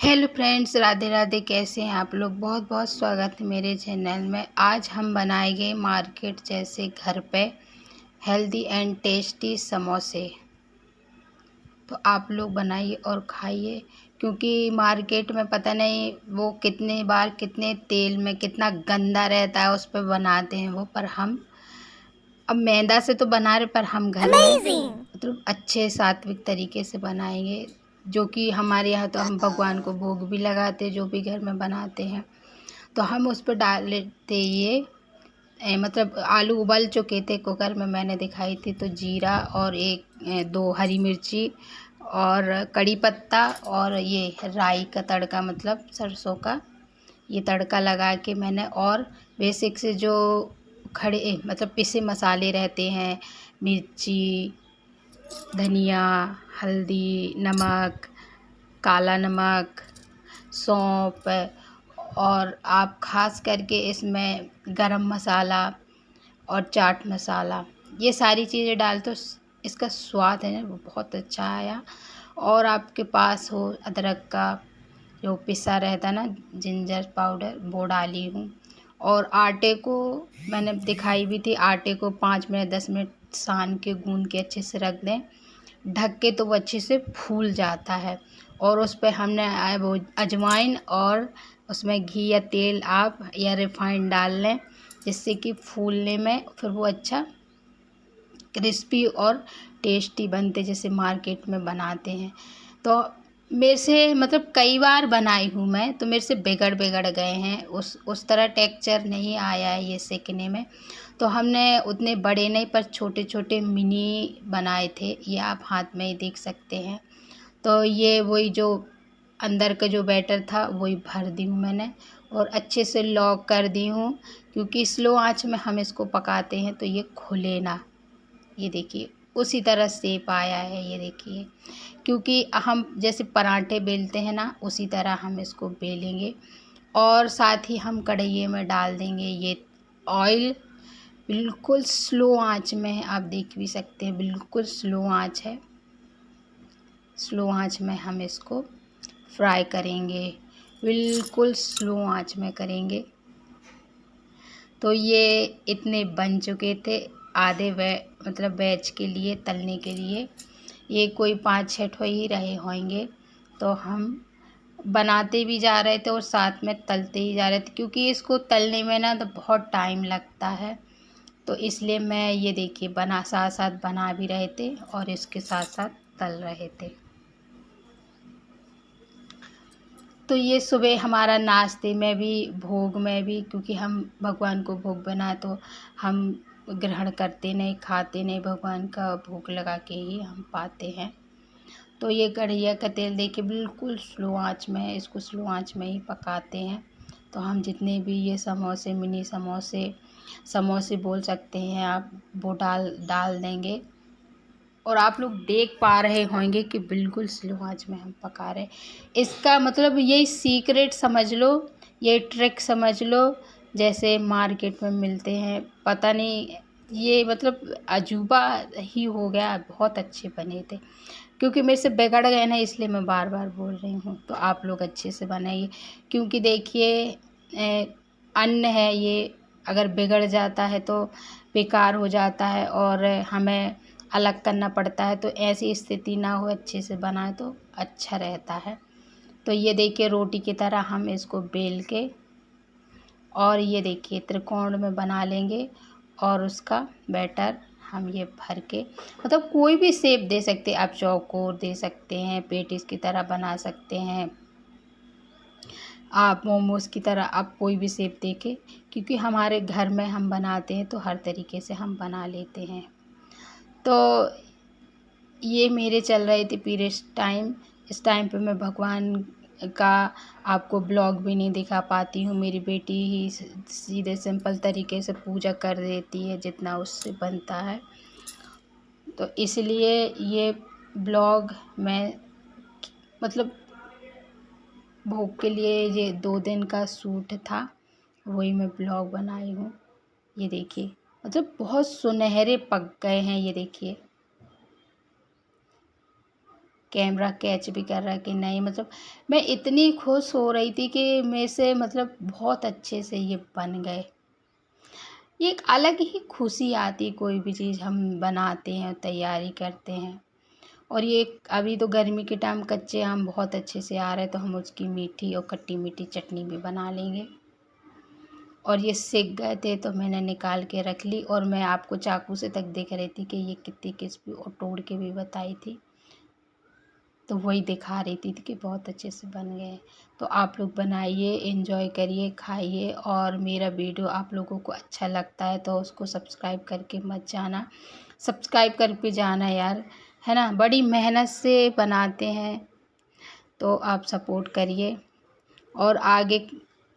Hello friends, Radhe Radhe. कैसे हैं आप लोग? बहुत बहुत स्वागत है मेरे चैनल में। आज हम बनाएंगे मार्केट जैसे घर पे हेल्दी एंड टेस्टी समोसे। तो आप लोग बनाइए और खाइए, क्योंकि मार्केट में पता नहीं वो कितने बार कितने तेल में कितना गंदा रहता है उस पर बनाते हैं वो। पर हम अब मैदा से तो बना रहे, पर हम घर में मतलब अच्छे सात्विक तरीके से बनाएंगे। जो कि हमारे यहाँ तो हम भगवान को भोग भी लगाते, जो भी घर में बनाते हैं। तो हम उस पर डाल लेते ये मतलब आलू उबल चुके थे कुकर में, मैंने दिखाई थी। तो जीरा और दो हरी मिर्ची और कड़ी पत्ता और ये राई का तड़का, मतलब सरसों का, ये तड़का लगा के मैंने। और बेसिक से जो खड़े मतलब पिसे मसाले रहते हैं, मिर्ची, धनिया, हल्दी, नमक, काला नमक, सौंफ, और आप ख़ास करके इसमें गरम मसाला और चाट मसाला, ये सारी चीज़ें डाल तो इसका स्वाद है ना वो बहुत अच्छा आया। और आपके पास हो अदरक का जो पिसा रहता है ना, जिंजर पाउडर, वो डाली हूँ। और आटे को मैंने दिखाई भी थी, आटे को 5 मिनट 10 मिनट सान के गूंद के अच्छे से रख दें ढक के, तो वो अच्छे से फूल जाता है। और उस पर हमने वो अजवाइन और उसमें घी या तेल आप या रिफाइंड डाल लें, जिससे कि फूलने में फिर वो अच्छा क्रिस्पी और टेस्टी बनते जैसे मार्केट में बनाते हैं। तो मेरे से मतलब कई बार बनाई हूँ मैं, तो मेरे से बिगड़ बिगड़ गए हैं, उस तरह टेक्सचर नहीं आया है ये सेकने में। तो हमने उतने बड़े नहीं, पर छोटे छोटे मिनी बनाए थे, ये आप हाथ में ही देख सकते हैं। तो ये वही जो अंदर का जो बैटर था वही भर दी हूँ मैंने, और अच्छे से लॉक कर दी हूँ, क्योंकि स्लो आंच में हम इसको पकाते हैं तो ये खुले ना। ये देखिए उसी तरह शेप आया है, ये देखिए। क्योंकि हम जैसे पराठे बेलते हैं ना, उसी तरह हम इसको बेलेंगे। और साथ ही हम कढ़ाई में डाल देंगे ये ऑयल। बिल्कुल स्लो आंच में है, आप देख भी सकते हैं, बिल्कुल स्लो आंच है। स्लो आंच में हम इसको फ्राई करेंगे, बिल्कुल स्लो आंच में करेंगे। तो ये इतने बन चुके थे आधे मतलब बैच के लिए, तलने के लिए। ये कोई 5-6 ठो ही रहे होंगे। तो हम बनाते भी जा रहे थे और साथ में तलते ही जा रहे थे, क्योंकि इसको तलने में ना तो बहुत टाइम लगता है। तो इसलिए मैं ये देखिए साथ साथ बना भी रहे थे और इसके साथ साथ तल रहे थे। तो ये सुबह हमारा नाश्ते में भी, भोग में भी, क्योंकि हम भगवान को भोग बनाए तो हम ग्रहण करते नहीं, खाते नहीं, भगवान का भोग लगा के ही हम पाते हैं। तो ये कढ़ैया का तेल देखिए बिल्कुल स्लो आंच में है, इसको स्लो आंच में ही पकाते हैं। तो हम जितने भी ये समोसे, मिनी समोसे, समोसे बोल सकते हैं आप, वो डाल डाल देंगे। और आप लोग देख पा रहे होंगे कि बिल्कुल स्लो आंच में हम पका रहे हैं। इसका मतलब यही सीक्रेट समझ लो, ये ट्रिक समझ लो, जैसे मार्केट में मिलते हैं, पता नहीं, ये मतलब अजूबा ही हो गया। बहुत अच्छे बने थे, क्योंकि मेरे से बिगड़ गए ना, इसलिए मैं बार बार बोल रही हूँ। तो आप लोग अच्छे से बनाइए, क्योंकि देखिए अन्न है ये, अगर बिगड़ जाता है तो बेकार हो जाता है और हमें अलग करना पड़ता है। तो ऐसी स्थिति ना हो, अच्छे से बनाए तो अच्छा रहता है। तो ये देखिए रोटी की तरह हम इसको बेल के, और ये देखिए त्रिकोण में बना लेंगे, और उसका बैटर हम ये भर के, मतलब कोई भी शेप दे सकते हैं आप, चौकोर दे सकते हैं, पेटिस की तरह बना सकते हैं आप, मोमोज़ की तरह आप कोई भी शेप दे के, क्योंकि हमारे घर में हम बनाते हैं तो हर तरीके से हम बना लेते हैं। तो ये मेरे चल रहे थे पीरियड्स टाइम। इस टाइम पे मैं भगवान का आपको ब्लॉग भी नहीं दिखा पाती हूँ। मेरी बेटी ही सीधे सिंपल तरीके से पूजा कर देती है जितना उससे बनता है। तो इसलिए ये ब्लॉग मैं मतलब भोग के लिए, ये 2 दिन का सूट था, वही मैं ब्लॉग बनाई हूँ। ये देखिए मतलब बहुत सुनहरे पक गए हैं, ये देखिए कैमरा कैच भी कर रहा है कि नहीं। मतलब मैं इतनी खुश हो रही थी कि मेरे से मतलब बहुत अच्छे से ये बन गए। ये एक अलग ही खुशी आती है, कोई भी चीज़ हम बनाते हैं, तैयारी करते हैं। और ये अभी तो गर्मी के टाइम कच्चे आम बहुत अच्छे से आ रहे हैं, तो हम उसकी मीठी और खट्टी मीठी चटनी भी बना लेंगे। और ये सिक गए थे तो मैंने निकाल के रख ली, और मैं आपको चाकू से तक देख रही थी कि ये कितनी क्रिस्पी, और तोड़ के भी बताई थी, तो वही दिखा रही थी कि बहुत अच्छे से बन गए। तो आप लोग बनाइए, एंजॉय करिए, खाइए। और मेरा वीडियो आप लोगों को अच्छा लगता है तो उसको सब्सक्राइब करके मत जाना, सब्सक्राइब करके जाना यार, है ना। बड़ी मेहनत से बनाते हैं, तो आप सपोर्ट करिए। और आगे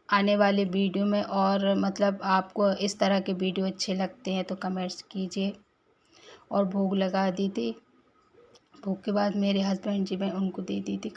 आने वाले वीडियो में, और मतलब आपको इस तरह के वीडियो अच्छे लगते हैं तो कमेंट्स कीजिए। और भोग लगा दी थी, भोग के बाद मेरे हस्बैंड जी, मैं उनको दे दी थी।